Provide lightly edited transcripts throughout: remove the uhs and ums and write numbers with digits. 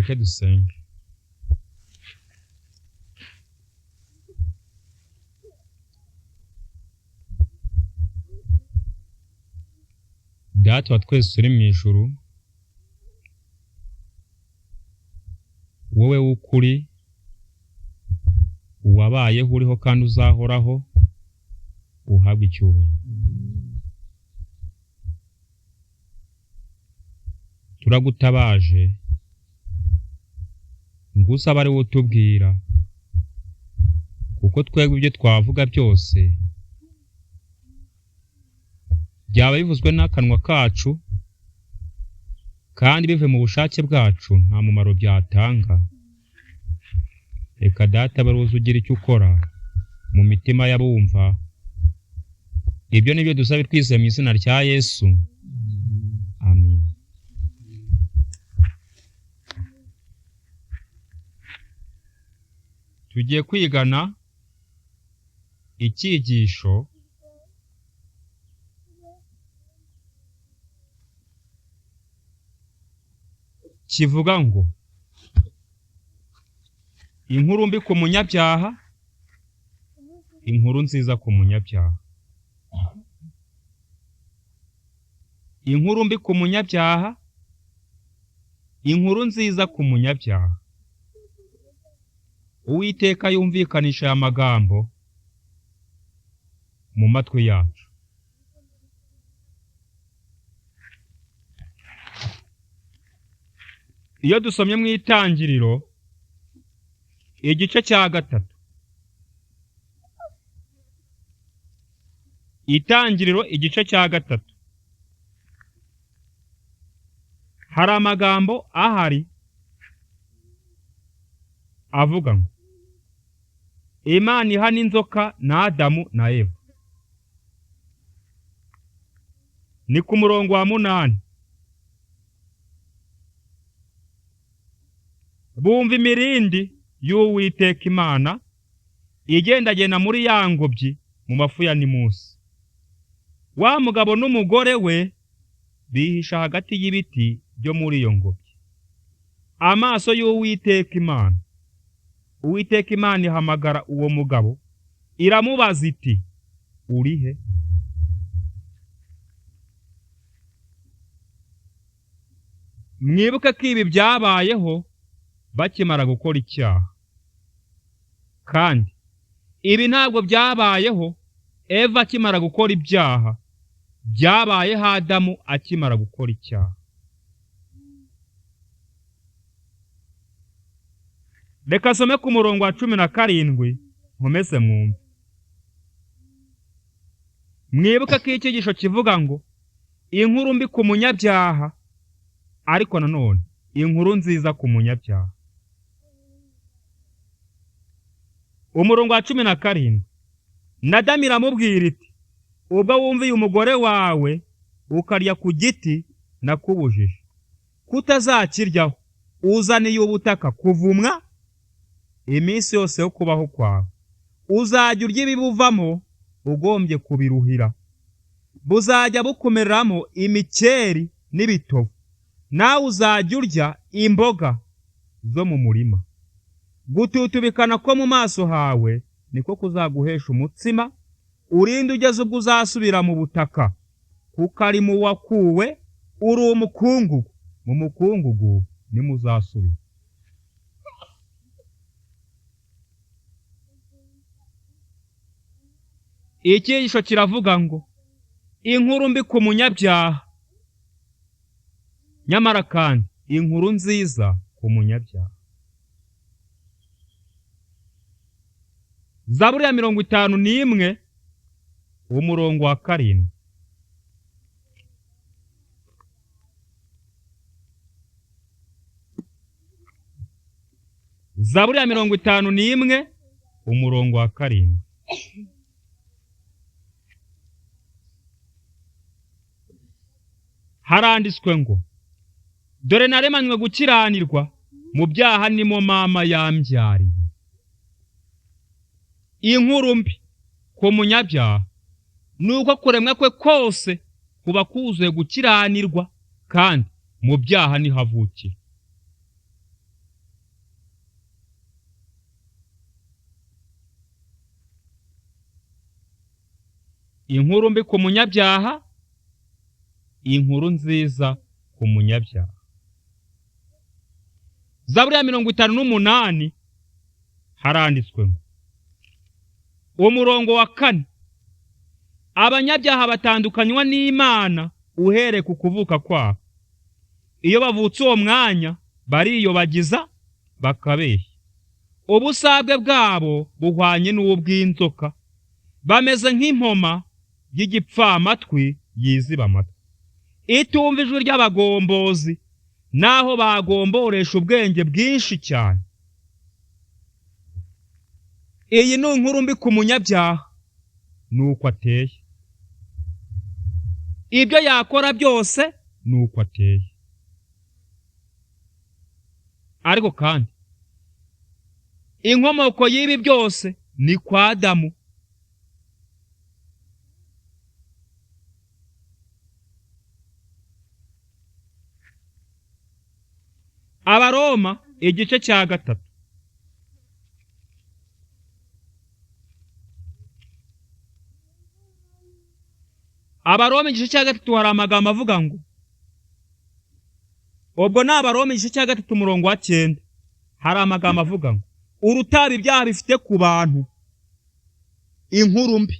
Mureke dusenge. Data wa twese uri mu ijuru, wowe w'ukuri, wabayeho uriho kandi uzahoraho, uhabwe icyubahiro. Turagutabaje ngusaba ari wowe utubwira, kuko twebwe ibyo twavuga byose byaba bivuzwe n'akanwa kacu kandi bive mu bushake bwacu nta mumaro byatanga. Reka Data baruzi ugira icyo ukora mu mitima y'abumva. Ibyo nibyo dusabe twizeye mu izina rya Yesu. Amen. Tugiye kwigana icyigisho kivuga ngo inkuru mbi ku munyabyaha, inkuru nziza ku munyabyaha. Inkuru mbi ku munyabyaha, inkuru nziza ku munyabyaha. Uwiteka yumvikanisha aya magambo mu matwi yacu. Iyo dusomye mu Itangiriro igice cya 3, Itangiriro igice cya 3, hari amagambo ahari avuga ngo Imana ihana inzoka na Adamu na Eva. Ni ku murongo wa 8. Bumva imirindi y'Uwiteka Imana igendagenda muri ya ngobyi mu mafu ya Nimusi. Wa mugabo n'umugore we bihisha hagati y'ibiti byo muri iyo ngobyi. Amaso y'Uwiteka Imana. Uwiteka Imana ihamagara uwo mugabo, iramubaza iti, urihe? Mwibuke ko ibi byabayeho bakimara gukora icyaha. Kandi ibi ntabwo byabayeho Eva akimara gukora ibyaha, byabayeho Adamu akimara gukora icyaha. Reka some ku murongo wa 17 nkomeze mwumve. Mwibuke ko icyigisho kivuga ngo inkuru mbi ku munyabyaha, ariko nanone inkuru nziza ku munyabyaha. Umurongo wa 17, Nadamu iramubwira iti, ubwo wumviye umugore wawe ukarya ku giti nakubujije, kutazakiryaho, uzaniye ubutaka kuvumwa iminsi yose yo kubaho kwawe. Uzajya urya ibibuvamo ugombye kubiruhira. Buzajya bukumeramo imikeri n'ibitovu. Nawe uzajya urya imboga zo mu murima. Gututubikana ko mu maso hawe niko kuzaguhesha umutsima, urinde ugeze ubwo uzasubira mu butaka, kuko ari mu wakuwe, uri umukungugu, mu mukungugu nimuzasubira. Icyigisho kiravuga ngo inkuru mbi ku munyabyaha, nyamara kandi inkuru nziza ku munyabyaha. Zaburi ya 51 umurongo wa 7. Zaburi ya 51 umurongo wa 7. Haranditswe ngo, dore naremanywe gukiranirwa, mu byaha nimo mama yambyariye. Inkuru mbi ku munyabyaha nuko kuremwa kwe kose kuba kuzuye gukiranirwa, kandi mu byaha nihavukira. inkuru mbi ku munyabyaha, inkuru nziza ku munyabyaha. Zaburi ya 58 haranditswe ngo umurongo wa 4, abanyabyaha batandukanywa n'Imana uhereye ku kuvuka kwabo. Iyo bavutse uwo mwanya bariyobagiza bakabeshya. Ubusabwe bwabo buhwanye n'ubw'inzoka, bameze nk'impoma y'igipfamatwi yiziba amatwi, itumva ijwi ry'abagombozi, naho bagomboresha ubwenge bwinshi cyane. Iyi ni inkuru mbi ku munyabyaha, nuko ateye. Ibyo yakora byose nuko ateye. Ariko kandi inkomoko y'ibi byose ni kwa Adamu. Abaroma igice cya 3. Abaroma igice cya 3 hari amagambo avuga ngo, ubwo ni Abaroma igice cya 3 umurongo wa 9, hari amagambo avuga ngo urutaba ibyaha bifite ku bantu inkuru mbi.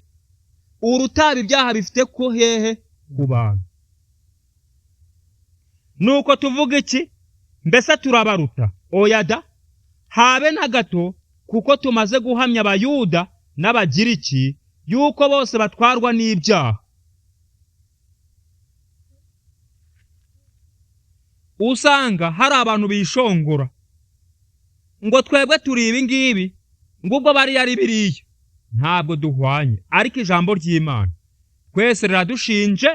Urutaba ibyaha bifite ku hehe? Ku bantu. Nuko tuvuga iki? Mbese turabaruta? Oya da, habe na gato, kuko tumaze guhamya Abayuda n'Abagiriki yuko bose batwarwa n'ibyaha. Usanga hari abantu bishongora ngo twebwe turi ibi ngibi, ngubwo bari ari biriya. Ntabwo duhwanye, ariko ijambo ry'Imana twese riradushinje,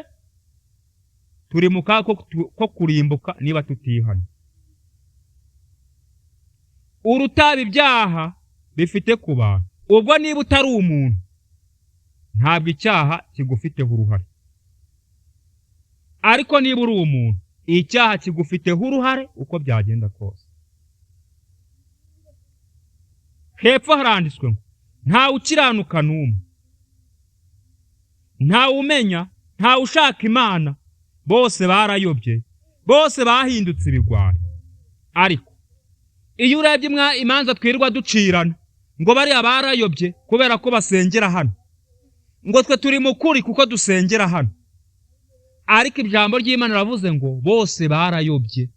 turi mu kaga ko kurimbuka niba tutihana. Urutaba ibyaha bifite ku bantu. Ubwo niba utari umuntu, ntabwo icyaha kigufiteho uruhare. Ariko niba uri umuntu, icyaha kigufiteho uruhare uko byagenda kose. Hepfo haranditswe ngo ntawe ukiranuka n'umwe, ntawe umenya, ntawe ushaka Imana, bose barayobye, bose bahindutse ibigwari. Ariko iyo urebye imanza twirirwa ducirana ngo bariya barayobye kubera ko basengera hano, ngo twe turi mu kuri kuko dusengera hano, ariko ijambo ry'Imana ravuze ngo bose barayobye.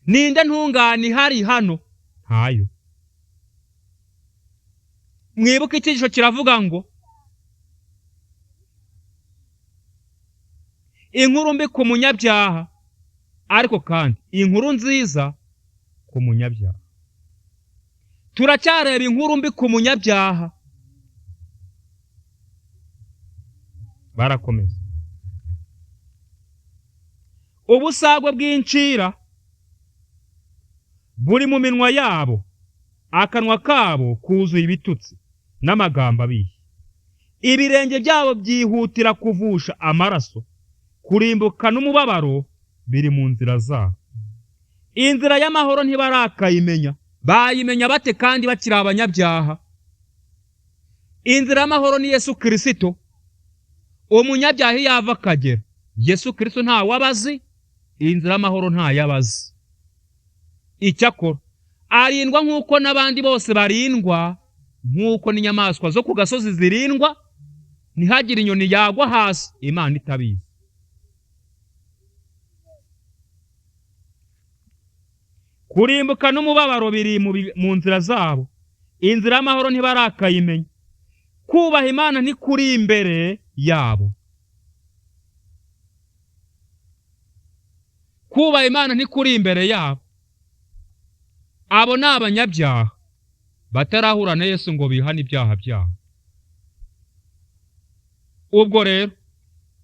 Ninde ntungane ihari hano? Ntayo. Mwibuke icyigisho kiravuga ngo inkuru mbi ku munyabyaha, ariko kandi inkuru nziza ku munyabyaha. Turacyareba inkuru mbi ku munyabyaha. Barakomeza. Ubusagwe bw'incira buri mu minwa yabo, akanwa kabo kuzuye ibitutsi n'amagambo abihe. Ibirenge byabo byihutira kuvusha amaraso, kurimbuka n'umubabaro biri mu nzira zabo. Inzira y'amahoro ntibarakayimenya. Bayimenya bate kandi bakiri abanyabyaha? Inzira y'amahoro ni Yesu Kristo. Umunyabyaha yava akagera, Yesu Kristo nta wabazi, inzira y'amahoro nta yabazi. Icyakora arindwa nk'uko n'abandi bose barindwa, nk'uko n'inyamaswa zo ku gasozi zirindwa, ntihagire inyoni yagwa hasi Imana itabizi. Kurimbuka n'umubabaro biri mu nzira zabo, inzira y'amahoro ntibarakayimenya. Kubaha Imana ntikuri imbere yabo. Kubaha Imana ntikuri imbere yabo. Abo ni abanyabyaha batarahura na Yesu ngo bihane ibyaha byabo. Ubwo rero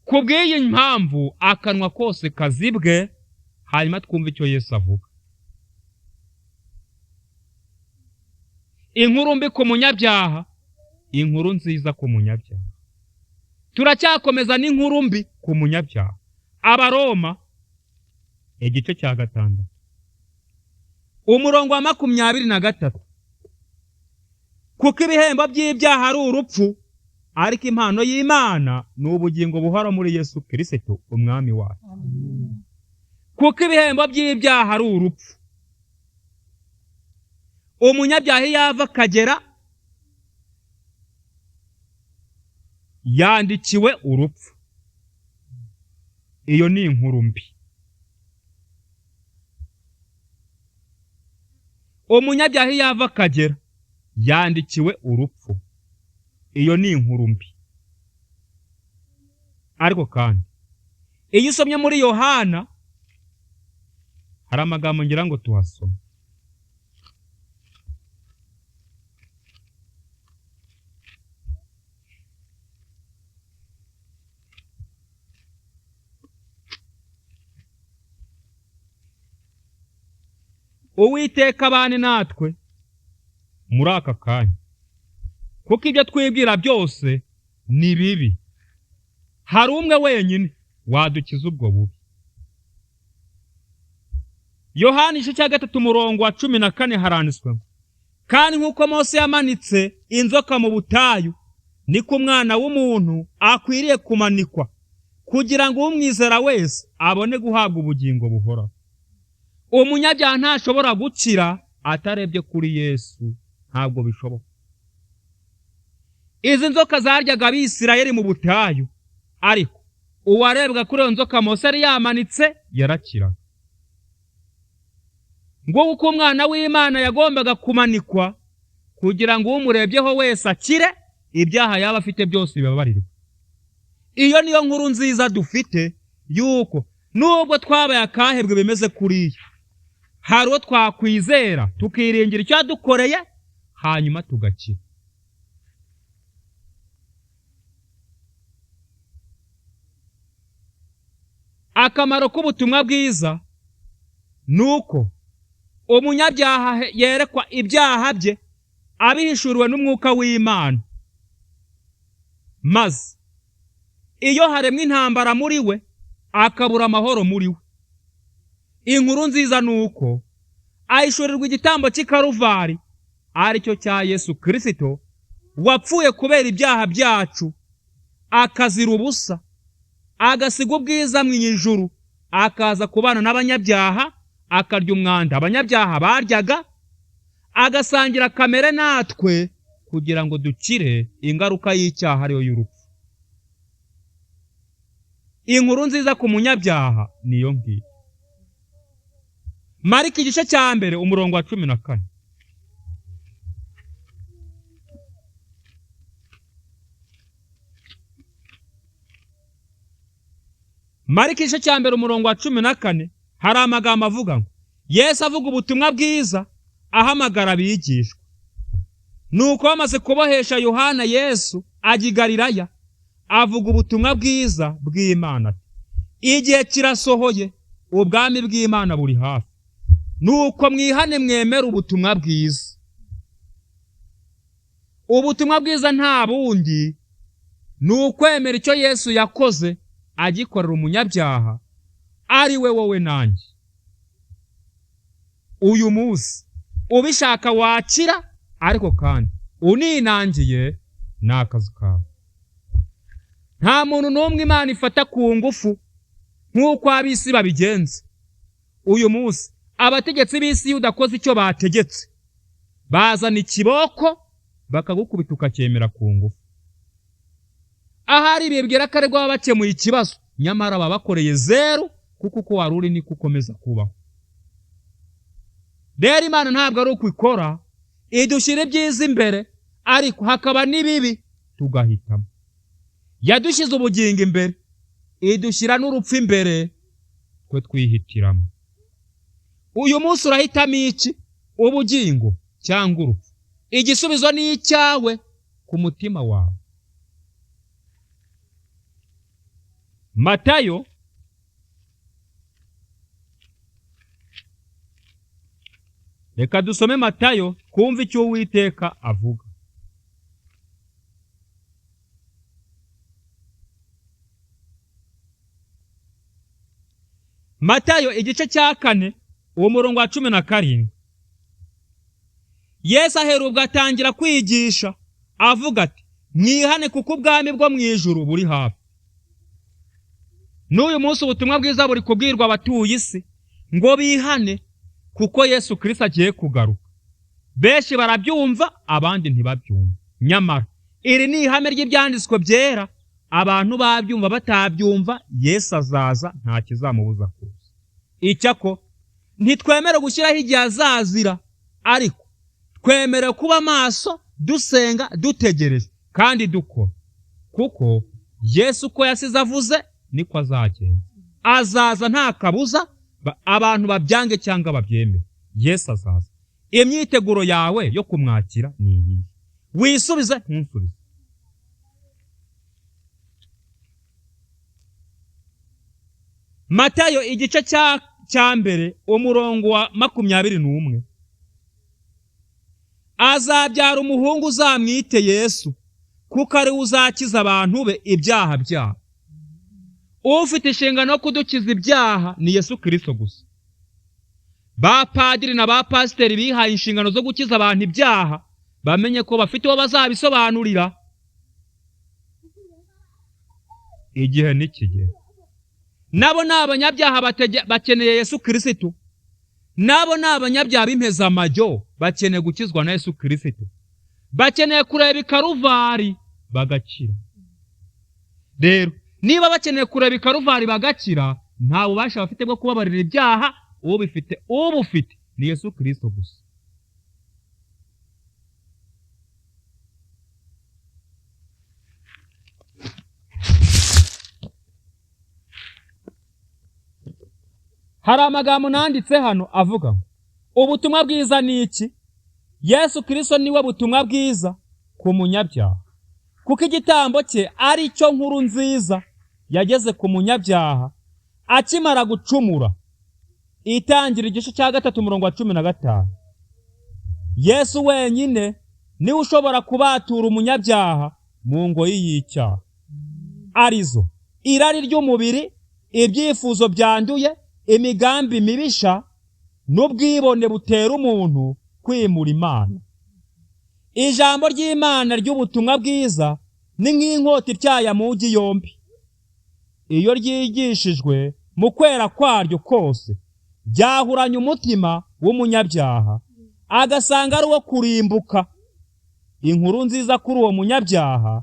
kubw'iyi mpamvu akanwa kose kazibwe, hanyuma twumva icyo Yesu avuga. Inkuru mbi ku munyabyaha, inkuru nziza ku munyabyaha. Turacyakomeza n'inkuru mbi ku munyabyaha. Abaroma igice cya 6 umurongo wa 23. kuko ibihembo by'ibyaha ari urupfu, ariko impano y'Imana ni ubugingo buhora muri Yesu Kristo umwami wacu. Kuko ibihembo by'ibyaha ari urupfu, umunyabyaha yava akagera yandikiwe urupfu. Iyo ni inkuru mbi. Umunyabyaha yava akagera yandikiwe urupfu. Iyo ni inkuru mbi. Ariko kandi iyo usomye muri Yohana hari amagambo ngira ngo tuhasome. Uwiteka abane natwe muri aka kanya, kuko ibyo twibwira byose ni bibi. Hari umwe wenyine wadukiza ubwo bubi. Yohana 3:14 haranditswe, kandi nk'uko Mose yamanitse inzoka mu butayu, niko umwana w'umuntu akwiriye kumanikwa, kugira ngo umwizera wese abone guhabwa ubugingo buhoraho. Umunyabyaha ntashobora gukira atarebye kuri Yesu, ntabwo bishoboka. Izi nzoka zaryaga Abisirayeli mu butayu, ariko uwarebwa kuri iyo nzoka Mose yari yamanitse yarakiraga. Ngo uko umwana w'Imana yagombaga kumanikwa, kugira ngo umurebyeho wese akire, ibyaha yaba afite byose bibabarirwe. Iyo niyo nkuru nziza dufite, yuko nubwo twabaye akahebwe bimeze kuriya, hari uwo twakwizera tukiringira icyo yadukoreye, hanyuma tugakira. Akamaro k'ubutumwa bwiza nuko umunyabyaha yerekwa ibyaha bye abihishuriwe n'umwuka w'Imana, maze iyo haremwe intambara muri we akabura amahoro muri we. Inkuru nziza nuko ahishurirwa igitambo cy'i Karuvari, ari cyo cya Yesu Kristo wapfuye kubera ibyaha byacu, akazira ubusa, agasiga ubwiza mu ijuru, akaza kubana n'abanyabyaha, akarya umwanda abanyabyaha baryaga, agasangira kamere natwe, kugira ngo dukire ingaruka y'icyaha ariyo y'urupfu. Inkuru nziza ku munyabyaha niyo ngiyo. Mariko 1:14. Mariko 1:14 hari amagambo avuga ngo Yesu avuga ubutumwa bwiza ahamagara abigishwa. Nuko bamaze kubohesha Yohana, Yesu ajya i Galilaya avuga ubutumwa bwiza bw'Imana. Igihe kirasohoye, ubwami bw'Imana buri hafi. Nuko mwihane mwemere ubutumwa bwiza. Ubutumwa bwiza nta bundi ni ukwemera icyo Yesu yakoze agikorera umunyabyaha, ari we wowe nanjye. Uyu munsi ubishaka wakira, ariko kandi uninangiye ni akazi kawe. Nta muntu n'umwe Imana ifata ku ngufu nk'uko ab'isi babigenza. Uyu munsi abategetsi b'isi udakoze icyo bategetse, bazana ikiboko bakagukubita ukacyemera ku ngufu. Ahari bibwira ko ari bwo bakemuye ikibazo, nyamara baba bakoreye zeru, kuko uko wari uri niko ukomeza kubaho. Rero Imana ntabwo ari uko ikora, idushyira ibyiza imbere, ariko hakaba n'ibibi tugahitamo. Yadushyize ubugingo imbere, idushyira n'urupfu imbere, twe twihitiramo. Uyu munsi urahitamo iki? Ubugingo cyangwa urupfu? Igisubizo ni icyawe ku mutima wawe. Matayo reka dusome Matayo kumva icyo Uwiteka avuga. Matayo 4:17. Yesu aherubwa atangira kwigisha avuga ati mwihane kuko ubwami bwo mu ijuru buri hafi. N'uyu munsi ubutumwa bwiza buri kubwirwa abatuye isi ngo bihane kuko Yesu Kristo agiye kugaruka. Benshi barabyumva abandi ntibabyumva. Nyamara iri ni ihame ry'ibyanditswe byera, abantu babyumva batabyumva Yesu azaza nta kizamubuza kuza. Icyako ntitwemere gushyiraho igihe azazira, ariko twemere kuba maso, dusenga, dutegereje kandi dukora, kuko Yesu ko yasize avuze niko azagenda. Azaza nta kabuza, abantu babyange cyangwa babyemere. Yesu azaza. Imyiteguro yawe yo kumwakira ni iyi. Wisubize ntusubize. Matayo igice cya mbere umurongo wa 21. Azabyara umuhungu uzamwite Yesu, kuko ari uzakiza abantu be ibyaha byabo. Ufite inshingano yo kudukiza ibyaha ni Yesu Kristo gusa. Ba padiri na ba pasiteri bihaye inshingano zo gukiza abantu ibyaha, bamenye ko bafite uwo bazabisobanurira. Igihe nikigera. Nabo ni abanyabyaha bakeneye Yesu Kristo. Nabo ni abanyabyaha b'impezamajyo bakeneye gukizwa na Yesu Kristo. Bakeneye kureba ikaruvari bagakira. Rero niba bakeneye kureba ikaruvari bagakira, nta bubasha bafite bwo kubabarira ibyaha. Ubufite ni Yesu Kristo gusa. Hari amagambo nanditse hano avuga ngo ubutumwa bwiza ni iki? Yesu Kristo niwe butumwa bwiza ku munyabyaha, kuko igitambo cye ari cyo nkuru nziza yageze ku munyabyaha akimara gucumura. Itangira igice cya 3 umurongo wa 15. Yesu wenyine niwe ushobora kubatura umunyabyaha mu ngoyi y'icyaha, arizo irari ry'umubiri, ibyifuzo byanduye, imigambi mibisha n'ubwibone butera umuntu kwimura Imana. Ijambo ry'Imana ry'ubutumwa bwiza ni nk'inkota ityaya mugi yombi. Iyo ryigishijwe mu kwera kwaryo kose, ryahuranya umutima w'umunyabyaha agasanga ari uwo kurimbuka. Inkuru nziza kuri uwo munyabyaha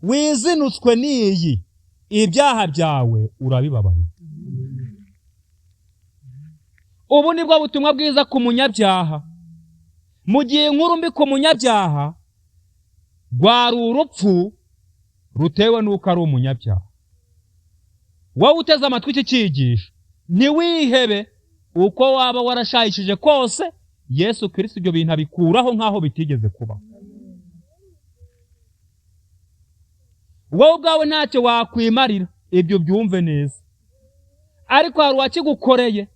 wizinutswe n'iyi: ibyaha byawe urabibabariwe. Ubu nibwo butumwa bwiza ku munyabyaha. Mu gihe inkuru mbi ku munyabyaha rwari urupfu rutewe n'uko ari umunyabyaha. Wowe uteze amatwi iki cyigisho, ntiwihebe. Uko waba warashayishije kose, Yesu Kristo ibyo bintu abikuraho nk'aho bitigeze kuba. Wowe ubwawe ntacyo wakwimarira, ibyo byumve neza. Ariko hari uwakigukoreye,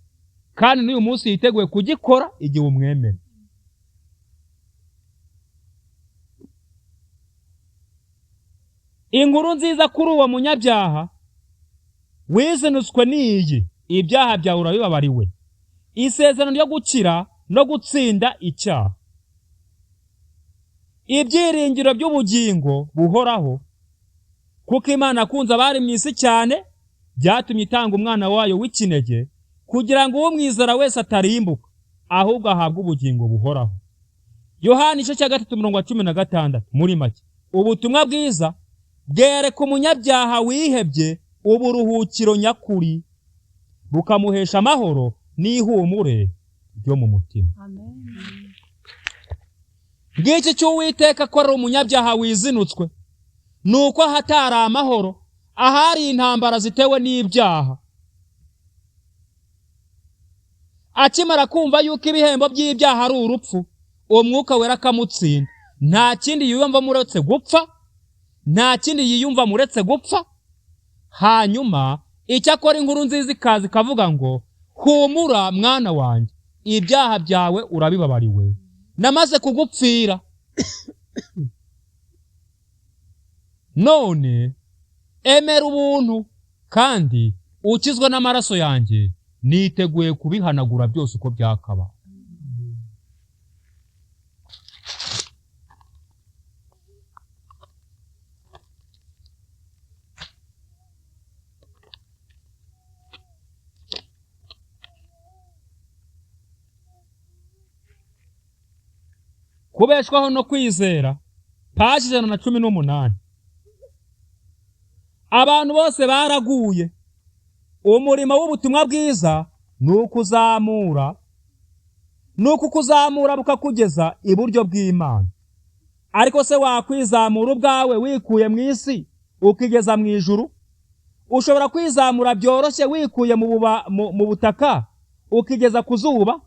kandi n'uyu munsi yiteguye kugikora igihe umwemera. Inkuru nziza kuri uwo munyabyaha wizinutswe n'iyi: ibyaha byawe urabibabariwe. Isezerano ryo gukira no gutsinda icyaha. Ibyiringiro by'ubugingo buhoraho, kuko Imana akunze abari mu isi cyane, byatumye itanga umwana wayo w'ikinege, kugira ngo umwizera wese atarimbuka, ahubwo ahabwe ubugingo buhoraho. Yohana igice cya 3 umurongo wa 16. Muri make, ubutumwa bwiza bwereka umunyabyaha wihebye uburuhukiro nyakuri, bukamuhesha amahoro n'ihumure ryo mu mutima. Amen. Ngiki cy'Uwiteka ko ari umunyabyaha wizinutswe, nuko hatari amahoro, ahari intambara zitewe n'ibyaha. Akimara kumva yuko ibihembo by'ibyaha ari urupfu, umwuka wera akamutsinda. Nta kindi yiyumva muretse gupfa, nta kindi yiyumva muretse gupfa. Hanyuma icyakora inkuru nziza ikaza ikavuga ngo humura mwana wanjye, ibyaha byawe urabibabariwe, namaze kugupfira. None emera ubuntu kandi ukizwe n'amaraso yanjye, niteguye kubihanagura byose uko byakaba. kubeshwaho no kwizera, paji 118. Abantu bose baraguye. Umurimo w'ubutumwa bwiza nuko kuzamura bukakugeza iburyo bw'Imana. Ariko se wakwizamura ubwawe wikuye mu isi ukigeza mu ijuru? Ushobora kwizamura byoroshye wikuye mu butaka ukigeza ku zuba?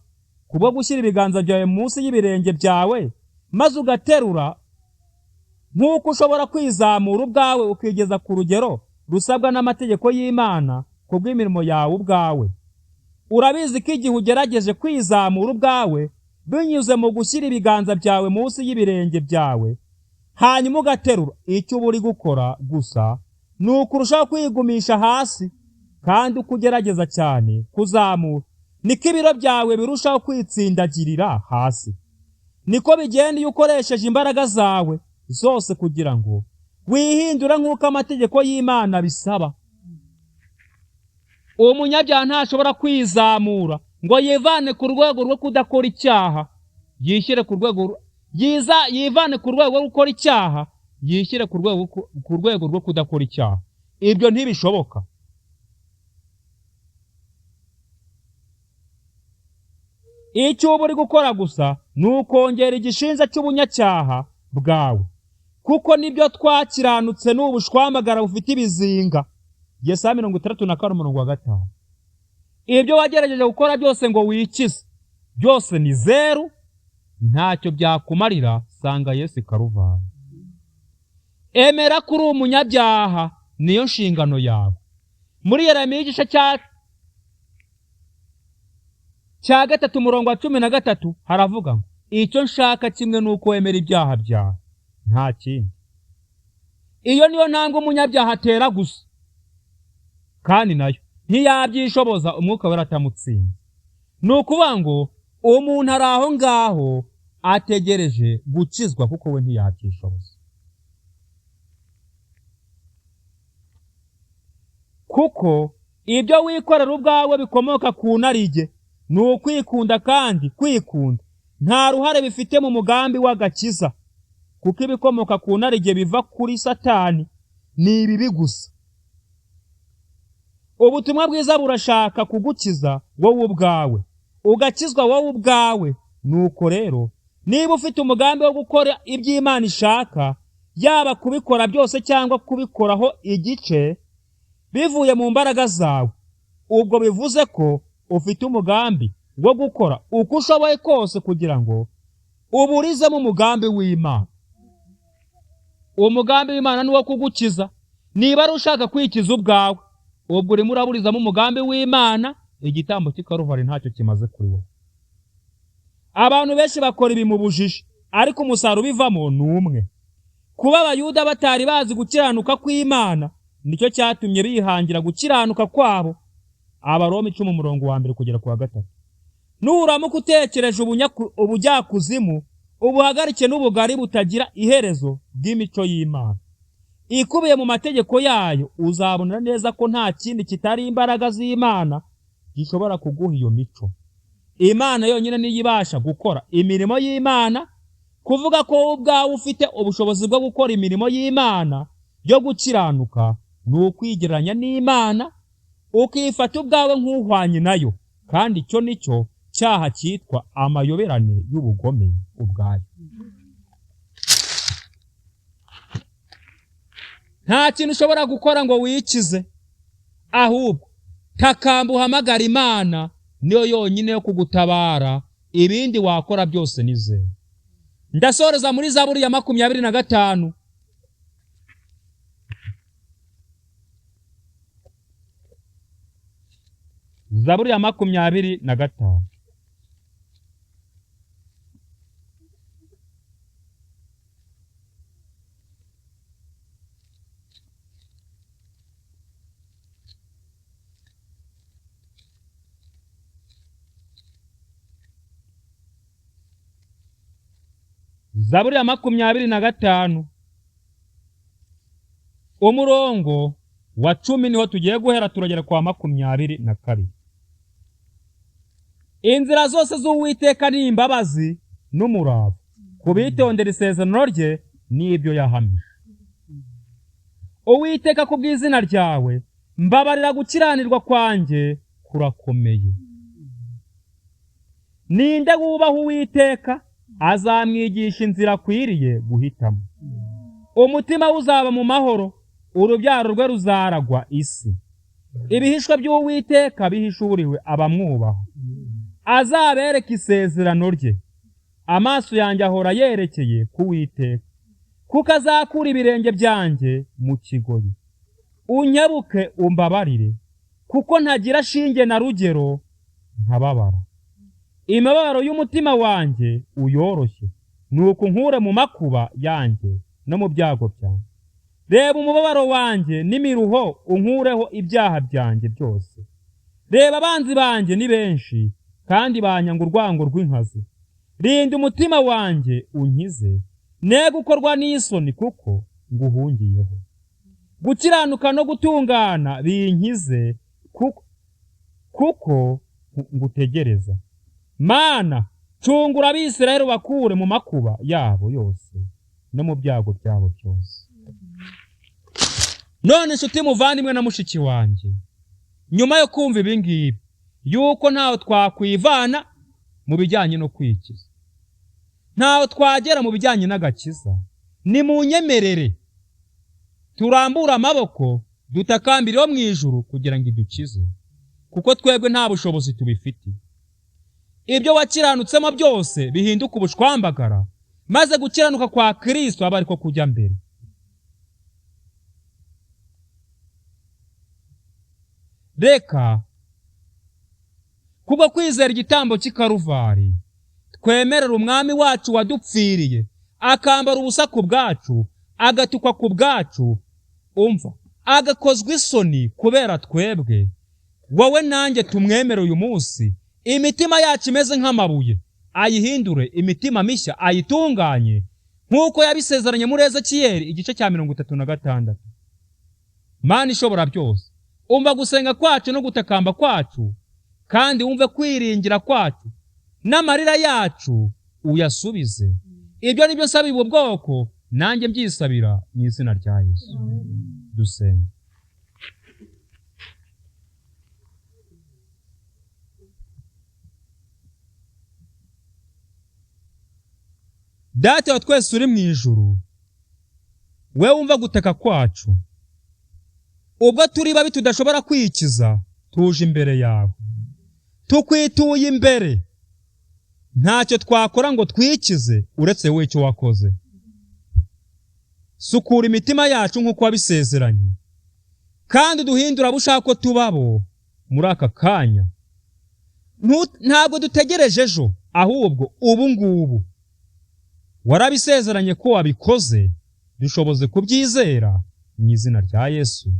Kubwo gushyira ibiganza byawe munsi y'ibirenge byawe maze ugaterura, nk'uko ushobora kwizamura ubwawe ukigeza ku rugero rusabwa n'amategeko y'Imana kubw'imirimo yawe ubwawe. Urabizi ko igihe ugerageje kwizamura ubwawe binyuze mu gushyira ibiganza byawe munsi y'ibirenge byawe hanyuma ugaterura, icyo uba uri gukora gusa ni ukurushaho kwigumisha hasi, kandi uko ugerageza cyane kuzamura niko ibiro byawe birushaho kwitsindagirira hasi. Niko bigenda iyo ukoresheje imbaraga zawe zose kugira ngo wihindura nk'uko amategeko y'Imana bisaba. Uwo munyabyaha ntashobora kwizamura ngo yivane ku rwego rwo kudakora icyaha yishyire ku rwego yivane ku rwego rwo gukora icyaha yishyire ku rwego rwo kudakora icyaha. Ibyo ntibishoboka. Icyo uba uri gukora gusa ni ukongera igishinja cy'ubunyacyaha bwawe, kuko nibyo twakiranutse n'ubushwambagara bufite ibizinga. Yesaya 34:5. Ibyo wagerageje gukora byose ngo wikize byose ni zeru, ntacyo byakumarira. Sanga Yesu Karuvari. Emera kuri umunyabyaha, niyo nshingano yawe. Muri Yeremiya igice cya 3:13 haravuga ngo icyo nshaka kimwe nuko wemera ibyaha byawe, nta kindi. Iyo niyo ntambwe umunyabyaha atera gusa, kandi nayo ntiyabyishoboza umwuka wera atamutsinze. Ni ukuvuga ngo umuntu ari aho ngaho ategereje gukizwa kuko we ntiyabyishoboza. Kuko ibyo wikorera ubwawe bikomoka ku narige, ni ukwikunda, kandi kwikunda nta ruhare bifite mu mugambi w'agakiza, kuko ibikomoka ku narige biva kuri Satani, ni ibibi gusa. Ubutumwa bwiza burashaka kugukiza wowe ubwawe, ugakizwa wowe ubwawe. Nuko rero niba ufite umugambi wo gukora iby'Imana ishaka, yaba kubikora byose cyangwa kubikoraho igice bivuye mu mbaraga zawe, ubwo bivuze ko ufite umugambi wo gukora uko ushoboye kose kugira ngo uburizemo umugambi w'Imana. Umugambi w'Imana ni uwo kugukiza. Niba ari ushaka kwikiza ubwawe, ubwo urimo uraburizamo umugambi w'Imana, igitambo cy'Ikaruvari ntacyo kimaze kuri wowe. Abantu benshi bakora ibi mu bujiji, ariko umusaruro ubivamo ni umwe. Kuba Abayuda batari bazi gukiranuka kw'Imana nicyo cyatumye bihangira gukiranuka kwabo. Abaroma 10:1-3. Nuramuka utekereje ubujyakuzimu, ubuhagarike n'ubugari butagira iherezo bw'imico y'Imana ikubiye mu mategeko yayo, uzabona neza ko nta kindi kitari imbaraga z'Imana gishobora kuguha iyo mico. Imana yonyine niyo ibasha gukora imirimo y'Imana. Kuvuga ko ubwawe ufite ubushobozi bwo gukora imirimo y'Imana yo gukiranuka ni ukwigereranya n'Imana, ukifata ubwawe nk'uhwanye nayo, kandi icyo nicyo cyaha cyitwa amayoberane y'ubugome ubwayo. Nta kintu ushobora gukora ngo wikize, ahubwo takamba uhamagara Imana, niyo yonyine yo kugutabara. Ibindi wakora byose ni zeru. Ndasoreza muri Zaburi ya 25. Zaburi ya 25. Zaburi ya 25 umurongo wa 10 niho tugiye guhera, turagera kwa 22. Inzira zose z'Uwiteka ni imbabazi n'umurava, kubitondera isezerano rye n'ibyo yahamije. Uwiteka ku bw'izina ryawe mbabarira gukiranirwa kwanjye kurakomeye. Ninde wubaha Uwiteka azamwigisha inzira akwiriye guhitamo. Umutima we uzaba mu mahoro, urubyaro rwe ruzaragwa isi. Ibihishwa by'Uwiteka bihishuriwe abamwubaha. Azabereka isezerano rye. Amaso yanjye ahora yerekeye ku Uwiteka, kuko azakura ibirenge byanjye mu kigoyi. Unkebuke umbabarire, kuko ntagira shinge na rugero nkababara. Imibabaro y'umutima wanjye uyoroshye, nuko unkure mu makuba yanjye no mu byago byanjye. Reba umubabaro wanjye n'imiruho, unkureho ibyaha byanjye byose. Reba abanzi banjye ni benshi, kandi banyanga urwango rw'inkazi. Rinda umutima wanjye unkize, ne gukorwa n'isoni kuko nguhungiyeho. Gukiranuka no gutungana binkize kuko ngutegereza. Mana, cungura Abisirayeli bakure mu makuba yabo yose no mu byago byabo byose. None nshuti muvandimwe na mushiki wanjye, nyuma yo kumva ibi ngibi, yuko ntaho twakwivana mu bijyanye no kwikiza, ntaho twagera mu bijyanye n'agakiza, nimunyemerere turambura amaboko dutakambira iyo mu ijuru kugira ngo idukize, kuko twebwe nta bushobozi tubifitiye. Ibyo wakiranutsemo byose bihinduka ubushwambagara, maze gukiranuka kwa Kristo aba ariko kujya mbere. Reka kubwo kwizera igitambo cy'i Karuvari twemerera umwami wacu wadupfiriye, akambara ubusa ku bwacu, agatukwa ku bwacu, umva, agakozwa isoni kubera twebwe. Wowe nanjye tumwemere uyu munsi, imitima yacu imeze nk'amabuye ayihindure imitima mishya, ayitunganye nk'uko yabisezeranye muri Ezekiyeli igice cya 36. Mana ishobora byose, umva gusenga kwacu no gutakamba kwacu, kandi wumve kwiringira kwacu n'amarira yacu uyasubize. Ibyo nibyo nsabira ubu bwoko, nanjye mbyisabira mu izina rya Yesu. Dusenge. Data wa twese uri mu ijuru, we wumva gutaka kwacu. Ubwo turi babi tudashobora kwikiza, tuje imbere yawe, tukwituye imbere. Ntacyo twakora ngo twikize uretse wowe icyo wakoze. Sukura imitima yacu nk'uko wabisezeranye, kandi duhindura abo ushaka ko tubabo muri aka kanya. Ntabwo dutegereje ejo, ahubwo ubu ngubu warabisezeranye ko wabikoze. Dushoboze kubyizera mu izina rya Yesu.